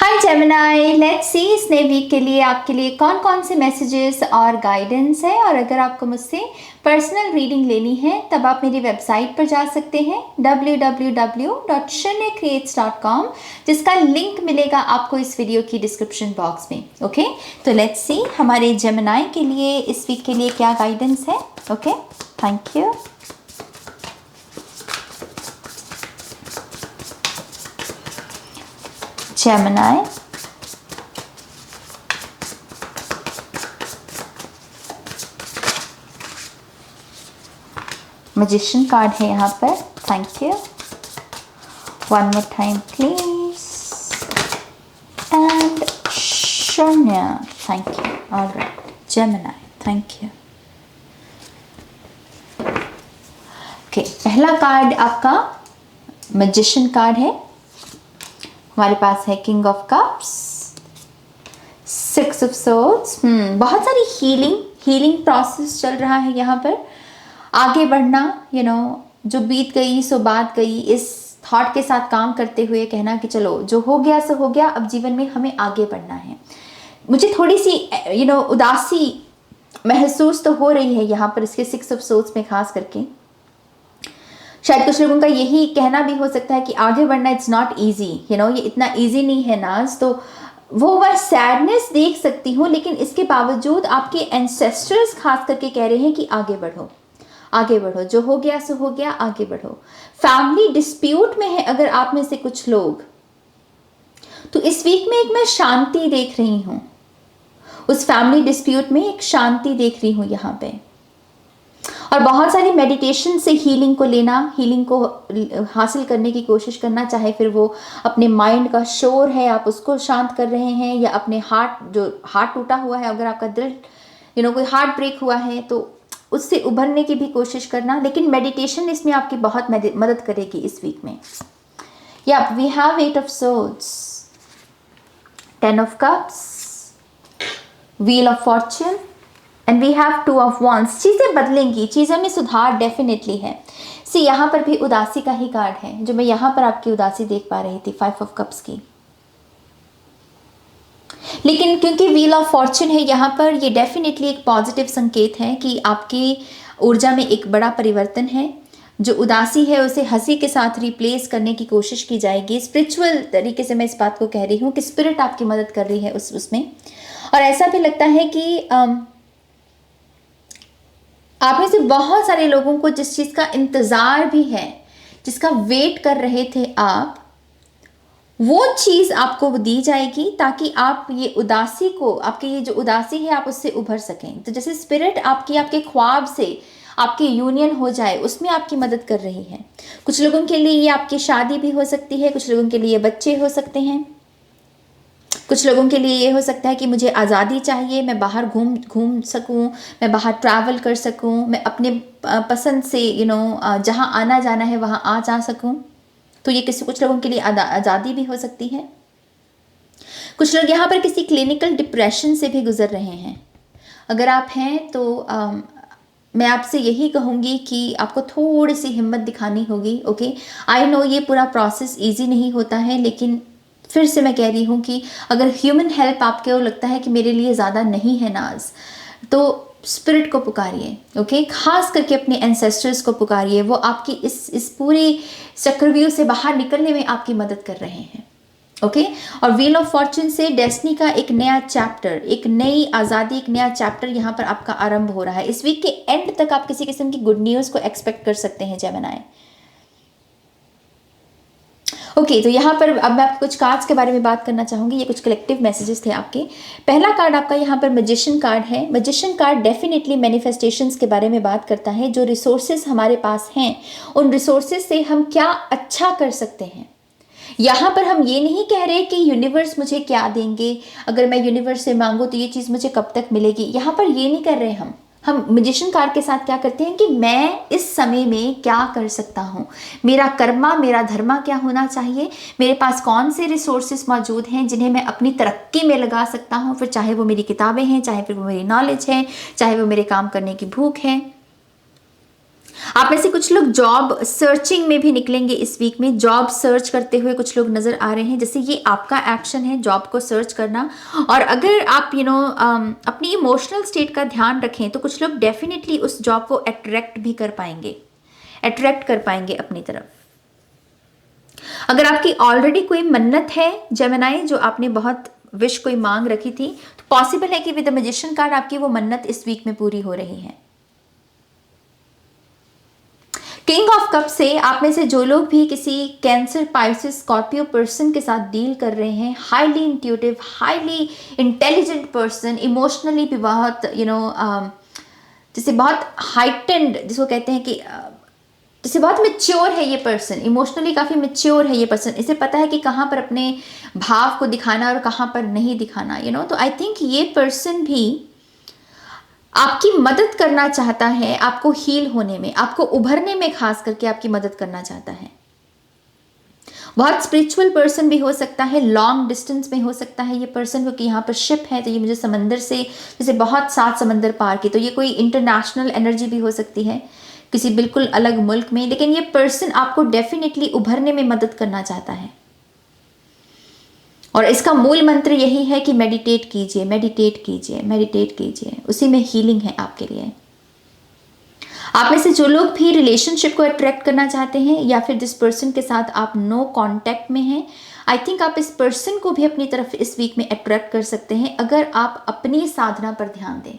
Hi Gemini, let's see इस नए week के लिए आपके लिए कौन कौन से मैसेजेस और गाइडेंस है। और अगर आपको मुझसे पर्सनल रीडिंग लेनी है तब आप मेरी वेबसाइट पर जा सकते हैं www.shanyacreates.com, जिसका लिंक मिलेगा आपको इस वीडियो की डिस्क्रिप्शन बॉक्स में। ओके, तो लेट्स सी हमारे जेमिनाई के लिए इस वीक के लिए क्या गाइडेंस है। Okay, thank you. Gemini, Magician card है यहाँ पर। Thank you. One more time please. And Shanya, thank you. Alright, Gemini, thank you. Okay, पहला कार्ड आपका मैजिशियन कार्ड है। हमारे पास है king of cups, six of swords. बहुत सारी हीलिंग प्रोसेस चल रहा है यहाँ पर। आगे बढ़ना, जो बीत गई सो बात गई, इस थॉट के साथ काम करते हुए कहना कि चलो जो हो गया सो हो गया, अब जीवन में हमें आगे बढ़ना है। मुझे थोड़ी सी उदासी महसूस तो हो रही है यहाँ पर इसके सिक्स ऑफ सोर्ड्स में खास करके। शायद कुछ लोगों का यही कहना भी हो सकता है कि आगे बढ़ना इट्स नॉट ईजी, ये इतना ईजी नहीं है नाज। तो वो मैं सैडनेस देख सकती हूँ, लेकिन इसके बावजूद आपके एंसेस्टर्स खास करके कह रहे हैं कि आगे बढ़ो, आगे बढ़ो, जो हो गया सो हो गया, आगे बढ़ो। फैमिली डिस्प्यूट में है अगर आप में से कुछ लोग, तो इस वीक में एक मैं शांति देख रही हूँ। उस फैमिली डिस्प्यूट में एक शांति देख रही हूँ यहाँ पे। और बहुत सारी मेडिटेशन से हीलिंग को लेना, हीलिंग को हासिल करने की कोशिश करना, चाहे फिर वो अपने माइंड का शोर है आप उसको शांत कर रहे हैं, या अपने हार्ट टूटा हुआ है, अगर आपका दिल कोई हार्ट ब्रेक हुआ है तो उससे उभरने की भी कोशिश करना। लेकिन मेडिटेशन इसमें आपकी बहुत मदद करेगी इस वीक में। या we have eight of swords, ten of cups, wheel of fortune and we have two of wands. चीज़ें बदलेंगी, चीज़ों में सुधार डेफिनेटली है। यहाँ पर भी उदासी का ही कार्ड है जो मैं यहाँ पर आपकी उदासी देख पा रही थी, फाइव ऑफ कप्स की। लेकिन क्योंकि व्हील ऑफ फॉर्च्यून है यहाँ पर, ये डेफिनेटली एक पॉजिटिव संकेत है कि आपकी ऊर्जा में एक बड़ा परिवर्तन है। जो उदासी है उसे हंसी के साथ रिप्लेस करने की कोशिश की जाएगी। स्पिरिचुअल तरीके से मैं इस बात को कह रही हूँ कि स्पिरिट आपकी मदद कर रही है उसमें। और ऐसा भी लगता है कि आप में से बहुत सारे लोगों को जिस चीज़ का इंतज़ार भी है, जिसका वेट कर रहे थे आप, वो चीज़ आपको दी जाएगी ताकि आप ये उदासी को, आपकी ये जो उदासी है, आप उससे उभर सकें। तो जैसे स्पिरिट आपके ख्वाब से आपकी यूनियन हो जाए, उसमें आपकी मदद कर रही है। कुछ लोगों के लिए ये आपकी शादी भी हो सकती है, कुछ लोगों के लिए बच्चे हो सकते हैं, कुछ लोगों के लिए ये हो सकता है कि मुझे आज़ादी चाहिए, मैं बाहर घूम सकूं, मैं बाहर ट्रैवल कर सकूं, मैं अपने पसंद से जहां आना जाना है वहां आ जा सकूं। तो ये कुछ लोगों के लिए आज़ादी भी हो सकती है। कुछ लोग यहाँ पर किसी क्लिनिकल डिप्रेशन से भी गुजर रहे हैं। अगर आप हैं तो मैं आपसे यही कहूँगी कि आपको थोड़ी सी हिम्मत दिखानी होगी। ओके, आई नो ये पूरा प्रोसेस ईजी नहीं होता है, लेकिन फिर से मैं कह रही हूँ कि अगर ह्यूमन हेल्प आपको लगता है कि मेरे लिए ज़्यादा नहीं है नाज, तो स्पिरिट को पुकारिए। ओके, खास करके अपने एंसेस्टर्स को पुकारिए। वो आपकी इस पूरे चक्रव्यूह से बाहर निकलने में आपकी मदद कर रहे हैं। ओके, और व्हील ऑफ फॉर्च्यून से डेस्टिनी का एक नया चैप्टर, एक नई आज़ादी, एक नया चैप्टर यहाँ पर आपका आरंभ हो रहा है। इस वीक के एंड तक आप किसी किस्म की गुड न्यूज़ को एक्सपेक्ट कर सकते हैं जेमिनाई। ओके, तो यहाँ पर अब मैं आपको कुछ कार्ड्स के बारे में बात करना चाहूँगी। ये कुछ कलेक्टिव मैसेजेस थे आपके। पहला कार्ड आपका यहाँ पर मैजिशियन कार्ड है। मैजिशियन कार्ड डेफिनेटली मैनिफेस्टेशंस के बारे में बात करता है। जो रिसोर्सेज हमारे पास हैं, उन रिसोर्सेज से हम क्या अच्छा कर सकते हैं। यहाँ पर हम ये नहीं कह रहे कि यूनिवर्स मुझे क्या देंगे, अगर मैं यूनिवर्स से मांगूँ तो ये चीज़ मुझे कब तक मिलेगी। यहाँ पर ये नहीं कर रहे हम मैजिशियन कार्ड के साथ क्या करते हैं कि मैं इस समय में क्या कर सकता हूँ, मेरा कर्मा, मेरा धर्मा क्या होना चाहिए, मेरे पास कौन से रिसोर्सेज मौजूद हैं जिन्हें मैं अपनी तरक्की में लगा सकता हूँ। फिर चाहे वो मेरी किताबें हैं, चाहे फिर वो मेरी नॉलेज है, चाहे वो मेरे काम करने की भूख है। आप में से कुछ लोग जॉब सर्चिंग में भी निकलेंगे इस वीक में। जॉब सर्च करते हुए कुछ लोग नजर आ रहे हैं, जैसे ये आपका एक्शन है जॉब को सर्च करना। और अगर आप अपनी इमोशनल स्टेट का ध्यान रखें तो कुछ लोग डेफिनेटली उस जॉब को अट्रैक्ट भी कर पाएंगे, अट्रैक्ट कर पाएंगे अपनी तरफ। अगर आपकी ऑलरेडी कोई मन्नत है जेमिनी, जो आपने बहुत विश कोई मांग रखी थी, तो पॉसिबल है कि विद द मैजिशियन कार्ड आपकी वो मन्नत इस वीक में पूरी हो रही है। किंग ऑफ कप से आप में से जो लोग भी किसी कैंसर, पाइसेस, स्कॉर्पियो पर्सन के साथ डील कर रहे हैं, highly intuitive, highly intelligent person, emotionally भी बहुत जैसे बहुत हाइटेंड, जिसको कहते हैं कि जैसे बहुत मेच्योर है ये पर्सन, इमोशनली काफ़ी मेच्योर है ये पर्सन। इसे पता है कि कहाँ पर अपने भाव को दिखाना और कहाँ पर नहीं दिखाना, तो आई थिंक ये पर्सन भी आपकी मदद करना चाहता है, आपको हील होने में, आपको उभरने में खास करके आपकी मदद करना चाहता है। बहुत स्पिरिचुअल पर्सन भी हो सकता है, लॉन्ग डिस्टेंस में हो सकता है ये पर्सन, क्योंकि यहाँ पर शिप है तो ये मुझे समंदर से, जैसे बहुत 7 समंदर पार की, तो ये कोई इंटरनेशनल एनर्जी भी हो सकती है किसी बिल्कुल अलग मुल्क में। लेकिन ये पर्सन आपको डेफिनेटली उभरने में मदद करना चाहता है, और इसका मूल मंत्र यही है कि मेडिटेट कीजिए, मेडिटेट कीजिए, मेडिटेट कीजिए, उसी में हीलिंग है आपके लिए। आप में से जो लोग भी रिलेशनशिप को अट्रैक्ट करना चाहते हैं या फिर जिस पर्सन के साथ आप नो कांटेक्ट में हैं, आई थिंक आप इस पर्सन को भी अपनी तरफ इस वीक में अट्रैक्ट कर सकते हैं अगर आप अपनी साधना पर ध्यान दें,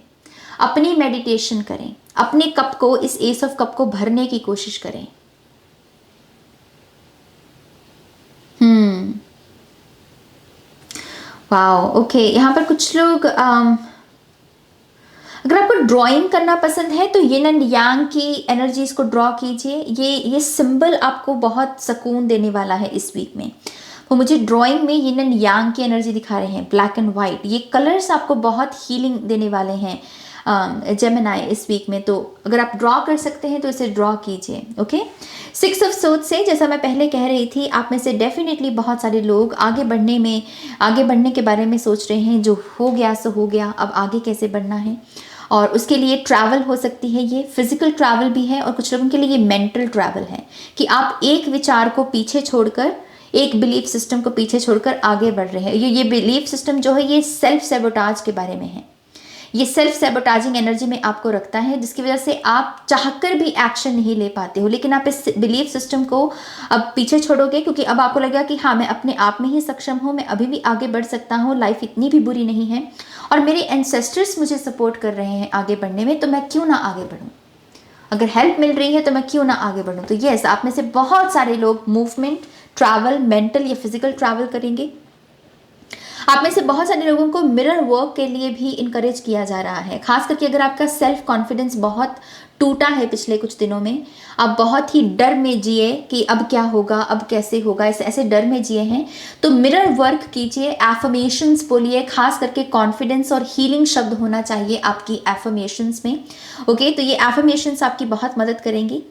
अपनी मेडिटेशन करें, अपने कप को, इस एस ऑफ कप को भरने की कोशिश करें। Wow, okay. यहाँ पर कुछ लोग अगर आपको ड्राइंग करना पसंद है तो यिन एंड यांग की एनर्जीज को ड्रॉ कीजिए। ये सिंबल आपको बहुत सुकून देने वाला है इस वीक में। वो मुझे ड्राइंग में यिन एंड यांग की एनर्जी दिखा रहे हैं, ब्लैक एंड वाइट। ये कलर्स आपको बहुत हीलिंग देने वाले हैं जेमिनी इस वीक में। तो अगर आप ड्रॉ कर सकते हैं तो इसे ड्रॉ कीजिए। ओके, 6 ऑफ सोर्ड्स से, जैसा मैं पहले कह रही थी, आप में से डेफिनेटली बहुत सारे लोग आगे बढ़ने के बारे में सोच रहे हैं। जो हो गया सो हो गया, अब आगे कैसे बढ़ना है, और उसके लिए ट्रैवल हो सकती है, ये फिजिकल ट्रैवल भी है, और कुछ लोगों के लिए ये मेंटल ट्रैवल है कि आप एक विचार को पीछे छोड़कर, एक बिलीफ सिस्टम को पीछे छोड़कर आगे बढ़ रहे हैं। ये बिलीफ सिस्टम जो है ये सेल्फ सेबोटाज के बारे में है। ये सेल्फ सेबोटाजिंग एनर्जी में आपको रखता है, जिसकी वजह से आप चाहकर भी एक्शन नहीं ले पाते हो। लेकिन आप इस बिलीफ सिस्टम को अब पीछे छोड़ोगे, क्योंकि अब आपको लगेगा कि हाँ, मैं अपने आप में ही सक्षम हूँ, मैं अभी भी आगे बढ़ सकता हूँ, लाइफ इतनी भी बुरी नहीं है, और मेरे एंसेस्टर्स मुझे सपोर्ट कर रहे हैं आगे बढ़ने में, तो मैं क्यों ना आगे बढ़ूँ। अगर हेल्प मिल रही है तो मैं क्यों ना आगे बढ़ूँ। तो यस, आप में से बहुत सारे लोग मूवमेंट, ट्रैवल, मेंटल या फिजिकल ट्रैवल करेंगे। आप में से बहुत सारे लोगों को मिरर वर्क के लिए भी इनकरेज किया जा रहा है, खास करके अगर आपका सेल्फ कॉन्फिडेंस बहुत टूटा है पिछले कुछ दिनों में, आप बहुत ही डर में जिए कि अब क्या होगा, अब कैसे होगा, ऐसे डर में जिए हैं, तो मिरर वर्क कीजिए, एफर्मेशंस बोलिए, खास करके कॉन्फिडेंस और हीलिंग शब्द होना चाहिए आपकी एफर्मेशंस में। ओके, तो ये एफर्मेशंस आपकी बहुत मदद करेंगी।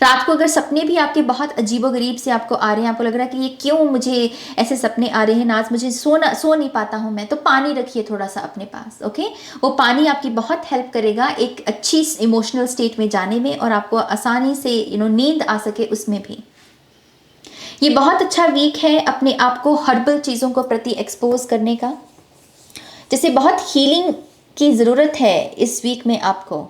रात को अगर सपने भी आपके बहुत अजीबोगरीब से आपको आ रहे हैं, आपको लग रहा है कि ये क्यों मुझे ऐसे सपने आ रहे हैं, ना आज मुझे सो नहीं पाता हूँ मैं, तो पानी रखिए थोड़ा सा अपने पास। ओके, वो पानी आपकी बहुत हेल्प करेगा एक अच्छी इमोशनल स्टेट में जाने में, और आपको आसानी से नींद आ सके उसमें भी। ये बहुत अच्छा वीक है अपने आप को हर्बल चीज़ों को प्रति एक्सपोज करने का। जैसे बहुत हीलिंग की ज़रूरत है इस वीक में आपको।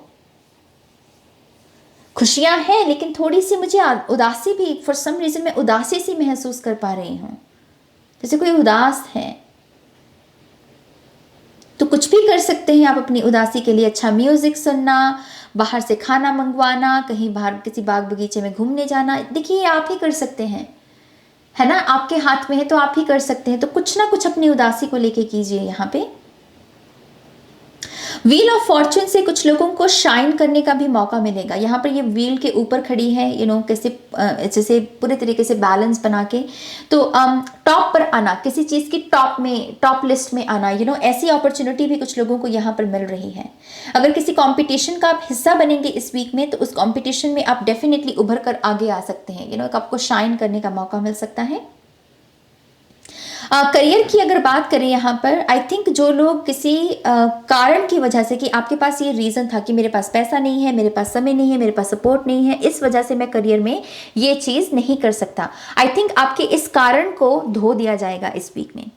खुशियां हैं लेकिन थोड़ी सी मुझे उदासी भी, फॉर सम रीज़न मैं उदासी सी महसूस कर पा रही हूँ, जैसे कोई उदास है। तो कुछ भी कर सकते हैं आप अपनी उदासी के लिए। अच्छा म्यूजिक सुनना, बाहर से खाना मंगवाना, कहीं बाहर किसी बाग बगीचे में घूमने जाना, देखिए आप ही कर सकते हैं, है ना, आपके हाथ में है तो आप ही कर सकते हैं। तो कुछ ना कुछ अपनी उदासी को लेके कीजिए। यहाँ पे व्हील ऑफ फॉर्चून से कुछ लोगों को शाइन करने का भी मौका मिलेगा। यहाँ पर ये व्हील के ऊपर खड़ी है, कैसे जैसे पूरे तरीके से बैलेंस बना के, तो टॉप पर आना, किसी चीज़ की टॉप लिस्ट में आना, ऐसी अपॉर्चुनिटी भी कुछ लोगों को यहाँ पर मिल रही है। अगर किसी कंपटीशन का आप हिस्सा बनेंगे इस वीक में, तो उस कंपटीशन में आप डेफिनेटली उभर कर आगे आ सकते हैं। आपको शाइन करने का मौका मिल सकता है। करियर की अगर बात करें यहाँ पर, आई थिंक जो लोग किसी कारण की वजह से, कि आपके पास ये रीज़न था कि मेरे पास पैसा नहीं है, मेरे पास समय नहीं है, मेरे पास सपोर्ट नहीं है, इस वजह से मैं करियर में ये चीज़ नहीं कर सकता, आई थिंक आपके इस कारण को धो दिया जाएगा इस वीक में।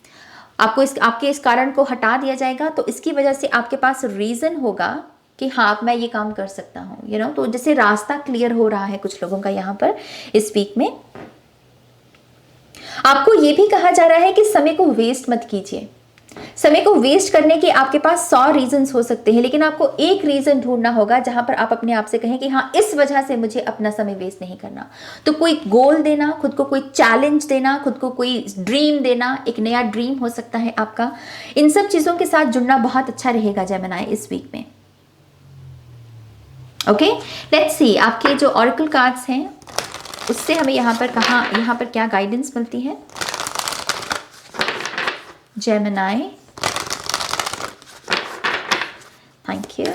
आपके इस कारण को हटा दिया जाएगा, तो इसकी वजह से आपके पास रीज़न होगा कि हाँ मैं ये काम कर सकता हूँ, तो जैसे रास्ता क्लियर हो रहा है कुछ लोगों का यहाँ पर इस वीक में। आपको ये भी कहा जा रहा है कि समय को वेस्ट मत कीजिए। समय को वेस्ट करने के आपके पास 100 रीजंस हो सकते हैं, लेकिन आपको एक रीजन ढूंढना होगा जहां पर आप अपने आप से कहें कि हाँ इस वजह से मुझे अपना समय वेस्ट नहीं करना। तो कोई गोल देना, खुद को कोई चैलेंज देना, खुद को कोई ड्रीम देना, एक नया ड्रीम हो सकता है आपका। इन सब चीजों के साथ जुड़ना बहुत अच्छा रहेगा जेमिनी इस वीक में। ओके, लेट्स सी आपके जो ऑरेकल कार्ड्स हैं उससे हमें यहाँ पर क्या गाइडेंस मिलती है। Gemini, thank you.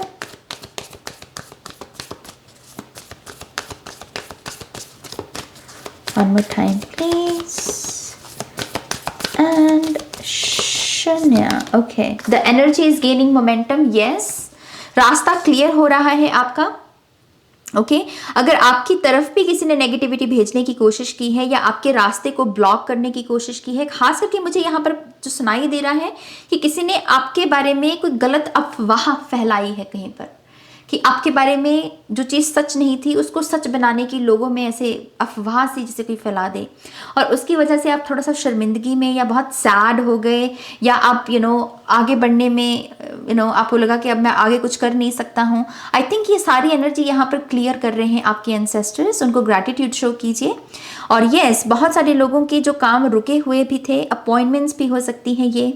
One more time please. And शून्य। Okay, the energy is gaining momentum. Yes, रास्ता क्लियर हो रहा है आपका। ओके, अगर आपकी तरफ भी किसी ने नेगेटिविटी भेजने की कोशिश की है या आपके रास्ते को ब्लॉक करने की कोशिश की है, खास करके मुझे यहाँ पर जो सुनाई दे रहा है कि किसी ने आपके बारे में कोई गलत अफवाह फैलाई है कहीं पर, कि आपके बारे में जो चीज़ सच नहीं थी उसको सच बनाने की लोगों में ऐसे अफवाह सी जैसे कोई फैला दे, और उसकी वजह से आप थोड़ा सा शर्मिंदगी में या बहुत सैड हो गए, या आप आगे बढ़ने में आपको लगा कि अब मैं आगे कुछ कर नहीं सकता हूँ। आई थिंक ये सारी एनर्जी यहाँ पर क्लियर कर रहे हैं आपके एंसेस्टर्स, उनको ग्रैटिट्यूड शो कीजिए। और येस, बहुत सारे लोगों के जो काम रुके हुए भी थे, अपॉइंटमेंट्स भी हो सकती हैं, ये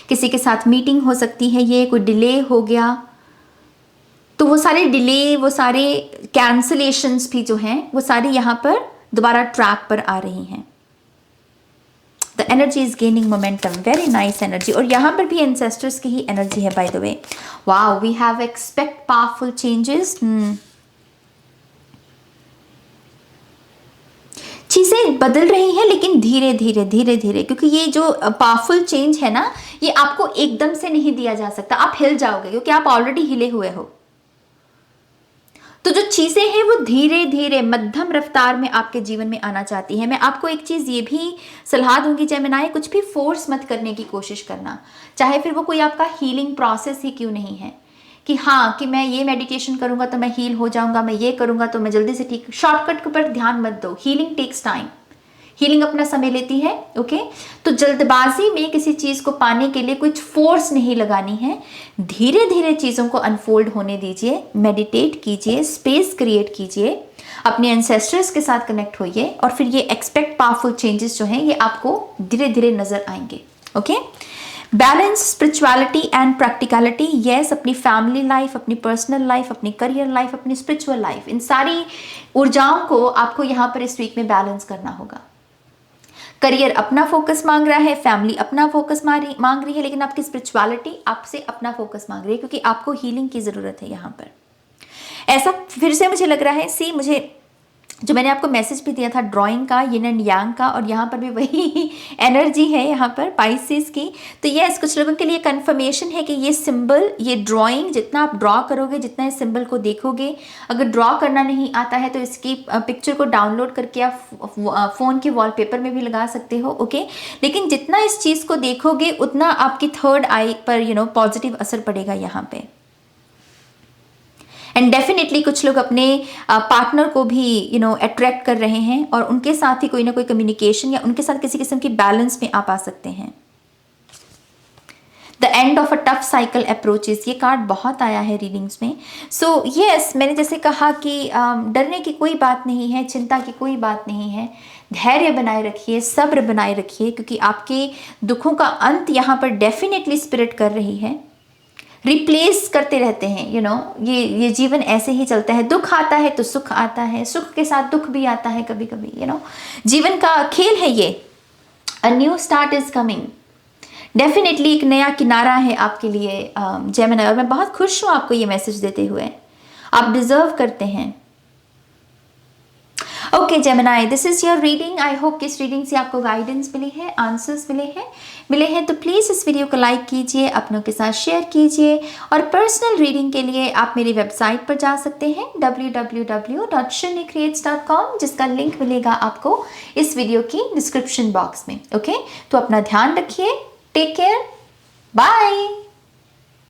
किसी के साथ मीटिंग हो सकती है, ये कोई डिले हो गया, तो वो सारे डिले, वो सारे कैंसलेशंस भी जो हैं वो सारी यहाँ पर दोबारा ट्रैक पर आ रही हैं। The energy is gaining momentum, very nice energy. और यहाँ पर भी एंसेस्टर्स की ही एनर्जी है by the way. Wow, we have expect powerful changes. चीजें बदल रही हैं लेकिन धीरे धीरे धीरे धीरे, क्योंकि ये जो पावरफुल चेंज है ना, ये आपको एकदम से नहीं दिया जा सकता। आप हिल जाओगे क्योंकि आप ऑलरेडी हिले हुए हो। तो जो चीज़ें हैं वो धीरे धीरे मध्यम रफ्तार में आपके जीवन में आना चाहती है। मैं आपको एक चीज़ ये भी सलाह दूंगी जेमिनी, कुछ भी फोर्स मत करने की कोशिश करना, चाहे फिर वो कोई आपका हीलिंग प्रोसेस ही क्यों नहीं है, कि हाँ कि मैं ये मेडिटेशन करूंगा तो मैं हील हो जाऊंगा, मैं ये करूंगा तो मैं जल्दी से ठीक। शॉर्टकट पर ध्यान मत दो। हीलिंग टेक्स टाइम, हीलिंग अपना समय लेती है। ओके, तो जल्दबाजी में किसी चीज को पाने के लिए कुछ फोर्स नहीं लगानी है। धीरे धीरे चीजों को अनफोल्ड होने दीजिए, मेडिटेट कीजिए, स्पेस क्रिएट कीजिए, अपने एंसेस्टर्स के साथ कनेक्ट होइए, और फिर ये एक्सपेक्ट पावरफुल चेंजेस जो हैं ये आपको धीरे धीरे नजर आएंगे। Okay, balance spirituality and practicality. Yes, अपनी फैमिली लाइफ, अपनी पर्सनल लाइफ, अपनी करियर लाइफ, अपनी स्पिरिचुअल लाइफ, इन सारी ऊर्जाओं को आपको यहाँ पर इस वीक में बैलेंस करना होगा। करियर अपना फोकस मांग रहा है, फैमिली अपना फोकस मांग रही है, लेकिन आपकी स्पिरिचुअलिटी आपसे अपना फोकस मांग रही है, क्योंकि आपको हीलिंग की ज़रूरत है यहाँ पर। ऐसा फिर से मुझे लग रहा है, मुझे जो मैंने आपको मैसेज भी दिया था ड्राइंग का, यिन एंड यांग का, और यहाँ पर भी वही एनर्जी है यहाँ पर पाइसेस की। तो यस, कुछ लोगों के लिए कंफर्मेशन है कि ये सिंबल, ये ड्राइंग, जितना आप ड्रॉ करोगे, जितना इस सिंबल को देखोगे, अगर ड्रॉ करना नहीं आता है तो इसकी पिक्चर को डाउनलोड करके आप फ़ोन के वॉलपेपर में भी लगा सकते हो। ओके, लेकिन जितना इस चीज़ को देखोगे उतना आपकी थर्ड आई पर पॉजिटिव असर पड़ेगा यहाँ पे। एंड डेफिनेटली कुछ लोग अपने पार्टनर को भी अट्रैक्ट कर रहे हैं, और उनके साथ ही कोई ना कोई कम्युनिकेशन या उनके साथ किसी किस्म की बैलेंस में आप आ सकते हैं। The end of a tough cycle approaches, ये कार्ड बहुत आया है रीडिंग्स में। सो यस, मैंने जैसे कहा कि डरने की कोई बात नहीं है, चिंता की कोई बात नहीं है। धैर्य बनाए रखिए, सब्र बनाए रखिए, क्योंकि आपके दुखों का अंत यहाँ पर डेफिनेटली स्पिरिट कर रही है। रिप्लेस करते रहते हैं, ये जीवन ऐसे ही चलता है। दुख आता है तो सुख आता है, सुख के साथ दुख भी आता है कभी कभी। जीवन का खेल है ये। A new start is coming, definitely एक नया किनारा है आपके लिए जेमिनी, और मैं बहुत खुश हूँ आपको ये मैसेज देते हुए। आप डिजर्व करते हैं। Okay Gemini, this is your reading. I hope कि इस रीडिंग से आपको गाइडेंस मिली है, आंसर्स मिले हैं तो प्लीज़ इस वीडियो को लाइक कीजिए, अपनों के साथ शेयर कीजिए। और पर्सनल रीडिंग के लिए आप मेरी वेबसाइट पर जा सकते हैं www.shunycreates.com, जिसका लिंक मिलेगा आपको इस वीडियो की डिस्क्रिप्शन बॉक्स में। ओके, तो अपना ध्यान रखिए, टेक केयर, बाय।